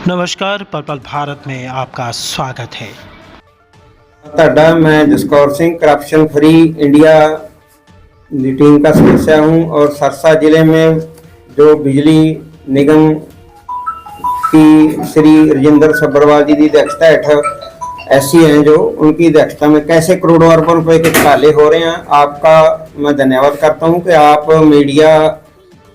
नमस्कार, पर्पल भारत में आपका स्वागत है। ਤੁਹਾਡਾ मैं Jaskaur Singh corruption free India की टीम का सदस्य हूं और सरसा जिले में जो बिजली निगम की श्री राजेंद्र सब्बरवाल जी की अध्यक्षता हेठ ऐसी हैं जो उनकी अध्यक्षता में कैसे करोड़ों अरबों रुपए के घोटाले हो रहे हैं। आपका मैं धन्यवाद करता हूं कि आप मीडिया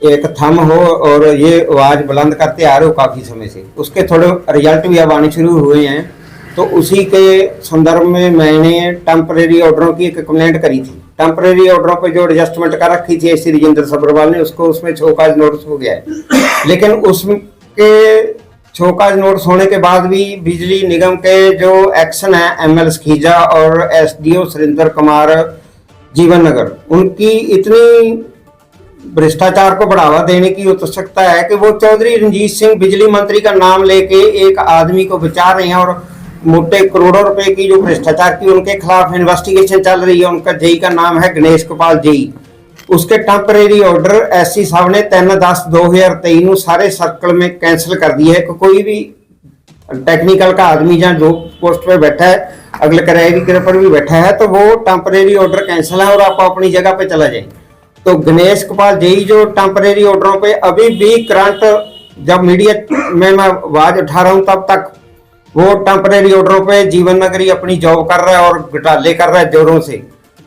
एक थम हो और ये आवाज़ बुलंद करते आ रहे हो काफ़ी समय से। उसके थोड़े रिजल्ट भी अब आने शुरू हुए हैं, तो उसी के संदर्भ में मैंने टेम्परेरी ऑर्डरों की एक कंप्लेंट करी थी। टेम्परेरी ऑर्डरों पे जो एडजस्टमेंट कर रखी थी श्री राजेंद्र सब्बरवाल ने, उसको उसमें शोकाज नोटिस हो गया है। लेकिन उसके शोकाज नोटिस होने के बाद भी बिजली निगम के जो एक्शन है एमएल सखीजा और एसडीओ सुरेंद्र कुमार जीवन नगर, उनकी इतनी भ्रष्टाचार को बढ़ावा देने की उत्सुकता है कि वो चौधरी रंजीत सिंह बिजली मंत्री का नाम लेके एक आदमी को बचा रहे हैं और मोटे करोड़ों रुपए की जो भ्रष्टाचार की उनके खिलाफ इन्वेस्टिगेशन चल रही है। उनका जेई का नाम है गणेश गोपाल जेई। उसके टेम्परेरी ऑर्डर एससी साहब ने 3/10/2023 सारे सर्कल में कैंसिल कर दिए है कि कोई भी टेक्निकल का आदमी जहाँ जो पोस्ट पे बैठा है, अगले किराए की पर भी बैठा है, तो वो टेम्परेरी ऑर्डर कैंसिल है और आप अपनी जगह पे चला जाए। तो गणेश गोपाल जेई जो टेम्परेरी ऑर्डरों पे अभी भी करंट, जब मीडिया में मैं आवाज उठा रहा हूं तब तक वो टेम्परेरी ऑर्डरों पे जीवन नगरी अपनी जॉब कर रहा है और घोटाले कर रहा है जोरों से।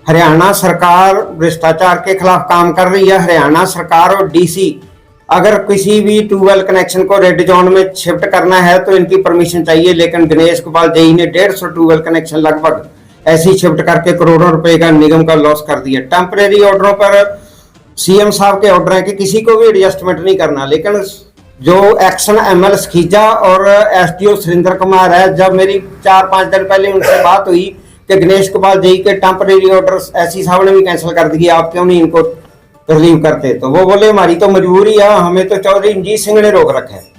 हरियाणा सरकार भ्रष्टाचार के खिलाफ काम कर रही है। हरियाणा सरकार और डीसी अगर किसी भी ट्यूबवेल कनेक्शन को रेड जोन में शिफ्ट करना है तो इनकी परमिशन चाहिए, लेकिन गणेश गोपाल जेई ने 150 ट्यूबवेल कनेक्शन लगभग ऐसी शिफ्ट करके करोड़ों रुपए का निगम का लॉस कर दिया। टेम्परेरी ऑर्डरों पर सीएम साहब के ऑर्डर है कि किसी को भी एडजस्टमेंट नहीं करना, लेकिन जो एक्शन एमएल सखीजा और एसडीओ सुरेंद्र कुमार है, जब मेरी 4-5 दिन पहले उनसे बात हुई कि गणेश गोपाल जेई के टेम्परेरी ऑर्डर एससी साहब ने भी कैंसिल कर दिए, आप क्यों नहीं इनको रिलीव करते, तो वो बोले हमारी तो मजबूरी है, हमें तो चौधरी रंजीत सिंह ने रोक रखा है।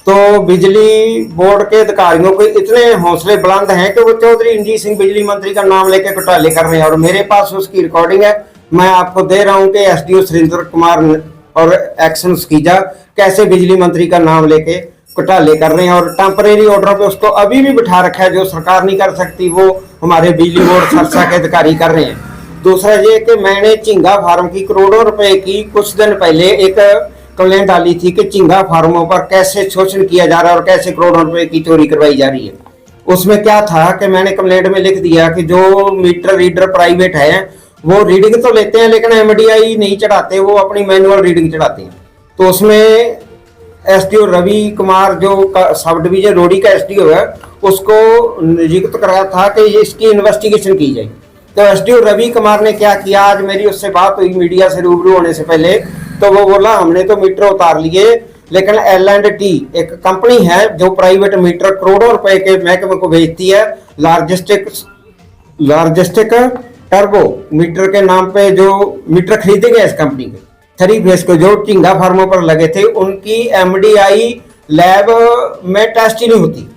तो बिजली बोर्ड के अधिकारियों को इतने हौसले बुलंद हैं कि वो चौधरी रंजीत सिंह बिजली मंत्री का नाम लेकर घोटाले कर रहे हैं और मेरे पास उसकी रिकॉर्डिंग है। मैं आपको दे रहा हूं कि एसडीओ सुरेंद्र कुमार और एक्शन सखीजा कैसे बिजली मंत्री का नाम लेके घोटाले कर रहे हैं और टेम्परेरी ऑर्डर पे उसको अभी भी बिठा रखा है। जो सरकार नहीं कर सकती वो हमारे बिजली बोर्ड सरसा के अधिकारी कर रहे हैं। दूसरा ये कि मैंने झींगा फार्म की करोड़ों रुपए की कुछ दिन पहले एक कंप्लेंट डाली थी कि झींगा फार्मों पर कैसे शोषण किया जा रहा है और कैसे करोड़ों रुपए की चोरी करवाई जा रही है। उसमें क्या था कि मैंने कंप्लेंट में लिख दिया कि जो मीटर रीडर प्राइवेट है वो रीडिंग तो लेते हैं लेकिन एमडीआई नहीं चढ़ाते, वो अपनी मैनुअल रीडिंग चढ़ाते हैं। तो उसमें एसडीओ रवि कुमार जो सब डिवीजन रोडी का एसडीओ है उसको नियुक्त करा था कि इसकी इन्वेस्टिगेशन की जाए। तो एसडीओ रवि कुमार ने क्या किया, आज मेरी उससे बात हुई मीडिया से रूबरू होने से पहले, तो वो बोला हमने तो मीटर उतार लिए, लेकिन L&T एक कंपनी है जो प्राइवेट मीटर करोड़ों रुपए के महकमे को भेजती है, लार्जिस्टिक टर्बो मीटर के नाम पे जो मीटर खरीदे गए इस कंपनी के 3 फेस को जो झींगा फार्मों पर लगे थे, उनकी एमडीआई लैब में टेस्ट ही नहीं होती।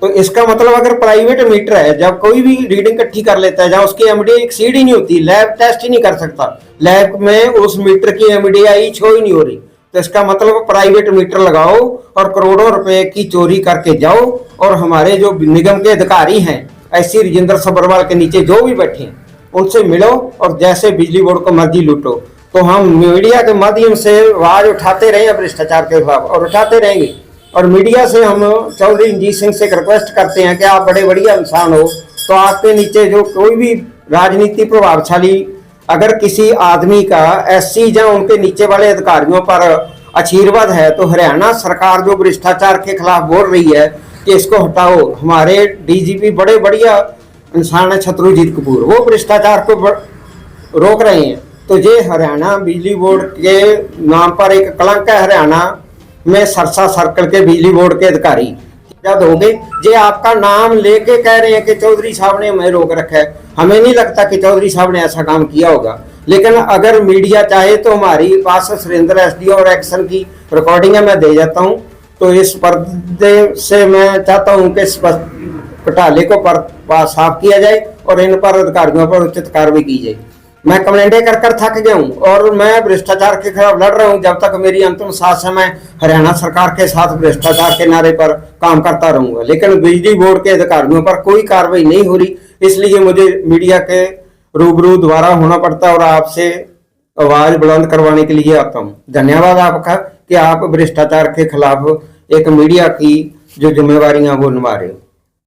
तो इसका मतलब अगर प्राइवेट मीटर है, जब कोई भी रीडिंग इकट्ठी कर लेता है जहाँ उसकी एमडीआई एक्सीड ही नहीं होती, लैब टेस्ट ही नहीं कर सकता, लैब में उस मीटर की एमडीआई शो ही नहीं हो रही, तो इसका मतलब प्राइवेट मीटर लगाओ और करोड़ों रुपए की चोरी करके जाओ और हमारे जो निगम के अधिकारी हैं ऐसी राजेंद्र सब्बरवाल के नीचे जो भी बैठे हैं उनसे मिलो और जैसे बिजली बोर्ड को मर्जी लूटो। तो हम मीडिया के माध्यम से आवाज उठाते रहे भ्रष्टाचार के खिलाफ और उठाते रहेंगे। और मीडिया से हम चौधरी रंजीत सिंह से रिक्वेस्ट करते हैं कि आप बड़े बढ़िया इंसान हो, तो आपके नीचे जो कोई भी राजनीति प्रभावशाली अगर किसी आदमी का एससी या उनके नीचे वाले अधिकारियों पर आशीर्वाद है, तो हरियाणा सरकार जो भ्रष्टाचार के खिलाफ बोल रही है कि इसको हटाओ, हमारे डीजीपी बड़े बढ़िया इंसान है शत्रुजीत कपूर, वो भ्रष्टाचार को रोक रहे हैं। तो ये हरियाणा बिजली बोर्ड के नाम पर एक कलंक है। हरियाणा में सरसा सर्कल के बिजली बोर्ड के अधिकारी जब होंगे जे आपका नाम लेके कह रहे हैं कि चौधरी साहब ने हमें रोक रखा है, हमें नहीं लगता कि चौधरी साहब ने ऐसा काम किया होगा। लेकिन अगर मीडिया चाहे तो हमारी पास सुरेंद्र एसडीओ और एक्शन की रिकॉर्डिंग है, मैं दे जाता हूँ। तो इस पर्दे से मैं चाहता हूँ कि घोटाले को साफ किया जाए और इन पर अधिकारियों पर उचित कार्रवाई की जाए। मैं कमेंटे कर कर थक गया हूँ और मैं भ्रष्टाचार के खिलाफ लड़ रहा हूँ। जब तक मेरी अंतिम सांस है मैं हरियाणा सरकार के साथ भ्रष्टाचार के नारे पर काम करता रहूंगा, लेकिन बिजली बोर्ड के अधिकारियों पर कोई कार्रवाई नहीं हो रही। इसलिए मुझे मीडिया के रूबरू दोबारा होना पड़ता है और आपसे आवाज बुलंद करवाने के लिए आता हूँ। धन्यवाद आपका कि आप भ्रष्टाचार के खिलाफ एक मीडिया की जो जिम्मेवारियां वो निभा रहे हो।